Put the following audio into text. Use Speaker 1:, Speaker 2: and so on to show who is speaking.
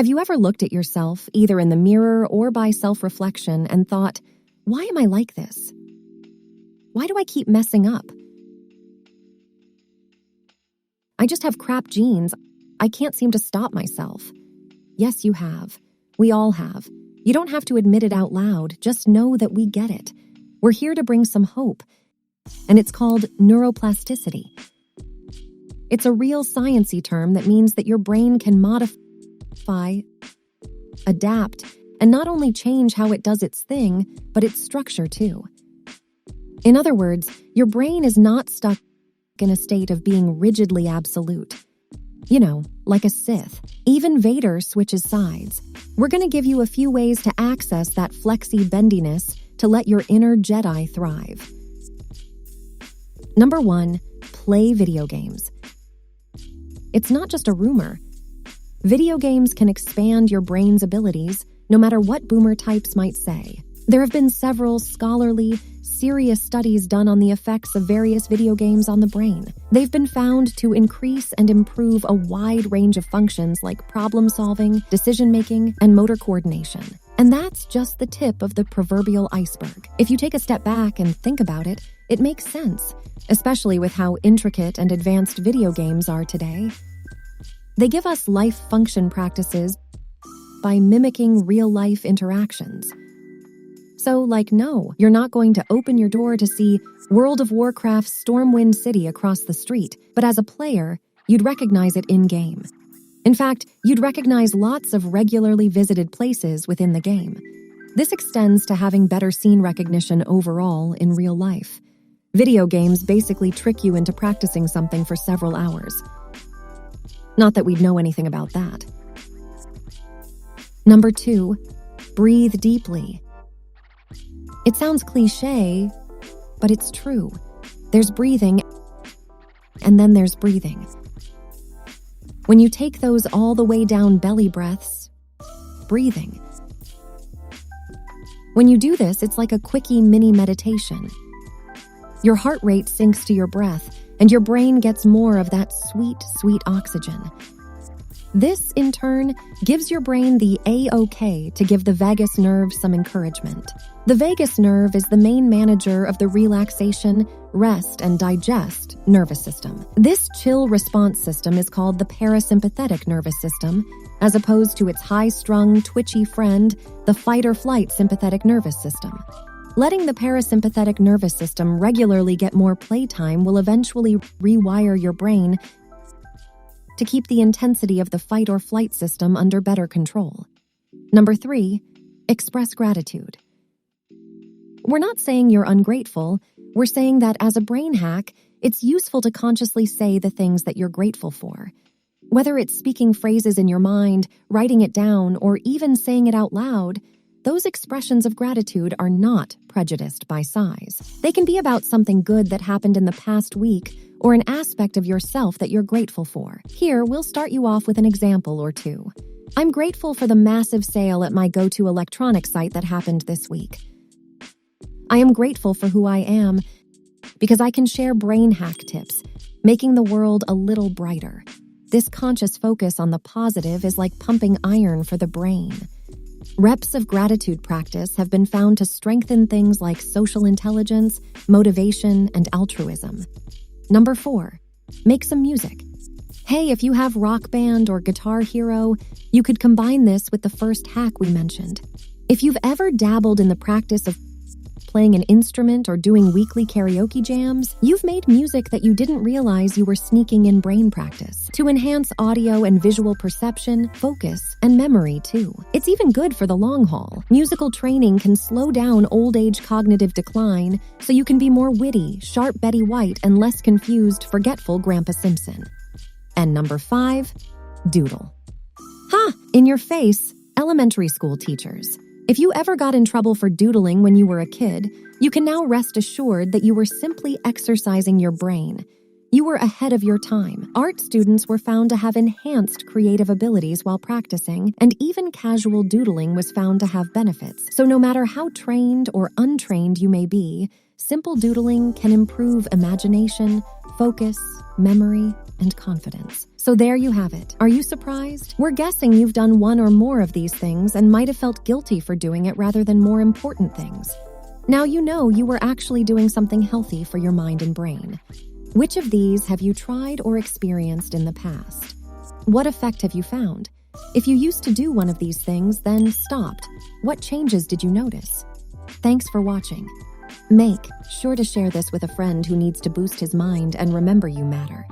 Speaker 1: Have you ever looked at yourself, either in the mirror or by self-reflection, and thought, why am I like this? Why do I keep messing up? I just have crap genes. I can't seem to stop myself. Yes, you have. We all have. You don't have to admit it out loud. Just know that we get it. We're here to bring some hope. And it's called neuroplasticity. It's a real sciencey term that means that your brain can modify, adapt, and not only change how it does its thing, but its structure too. In other words, your brain is not stuck in a state of being rigidly absolute. You know, like a Sith. Even Vader switches sides. We're going to give you a few ways to access that flexy bendiness to let your inner Jedi thrive. Number 1, play video games. It's not just a rumor. Video games can expand your brain's abilities, no matter what boomer types might say. There have been several scholarly, serious studies done on the effects of various video games on the brain. They've been found to increase and improve a wide range of functions like problem-solving, decision-making, and motor coordination. And that's just the tip of the proverbial iceberg. If you take a step back and think about it, it makes sense, especially with how intricate and advanced video games are today. They give us life function practices by mimicking real-life interactions. So, no, you're not going to open your door to see World of Warcraft's Stormwind City across the street, but as a player, you'd recognize it in-game. In fact, you'd recognize lots of regularly visited places within the game. This extends to having better scene recognition overall in real life. Video games basically trick you into practicing something for several hours. Not that we'd know anything about that. Number 2, breathe deeply. It sounds cliché, but it's true. There's breathing, and then there's breathing. When you take those all the way down belly breaths, breathing. When you do this, it's like a quickie mini meditation. Your heart rate syncs to your breath, and your brain gets more of that sweet, sweet oxygen. This, in turn, gives your brain the A-OK to give the vagus nerve some encouragement. The vagus nerve is the main manager of the relaxation, rest, and digest nervous system. This chill response system is called the parasympathetic nervous system, as opposed to its high-strung, twitchy friend, the fight-or-flight sympathetic nervous system. Letting the parasympathetic nervous system regularly get more playtime will eventually rewire your brain to keep the intensity of the fight-or-flight system under better control. Number 3, express gratitude. We're not saying you're ungrateful. We're saying that as a brain hack, it's useful to consciously say the things that you're grateful for. Whether it's speaking phrases in your mind, writing it down, or even saying it out loud, those expressions of gratitude are not prejudiced by size. They can be about something good that happened in the past week or an aspect of yourself that you're grateful for. Here, we'll start you off with an example or two. I'm grateful for the massive sale at my go-to electronics site that happened this week. I am grateful for who I am because I can share brain hack tips, making the world a little brighter. This conscious focus on the positive is like pumping iron for the brain. Reps of gratitude practice have been found to strengthen things like social intelligence, motivation, and altruism. Number 4, make some music. Hey, if you have Rock Band or Guitar Hero, you could combine this with the first hack we mentioned. If you've ever dabbled in the practice of playing an instrument or doing weekly karaoke jams, you've made music that you didn't realize you were sneaking in brain practice to enhance audio and visual perception, focus, and memory too. It's even good for the long haul. Musical training can slow down old age cognitive decline so you can be more witty, sharp Betty White, and less confused, forgetful Grandpa Simpson. And number 5, doodle. Ha! In your face, elementary school teachers. If you ever got in trouble for doodling when you were a kid, you can now rest assured that you were simply exercising your brain. You were ahead of your time. Art students were found to have enhanced creative abilities while practicing, and even casual doodling was found to have benefits. So no matter how trained or untrained you may be, simple doodling can improve imagination, focus, memory, and confidence. So there you have it. Are you surprised? We're guessing you've done one or more of these things and might have felt guilty for doing it rather than more important things. Now you know you were actually doing something healthy for your mind and brain. Which of these have you tried or experienced in the past? What effect have you found? If you used to do one of these things, then stopped, what changes did you notice? Thanks for watching. Make sure to share this with a friend who needs to boost his mind and remember you matter.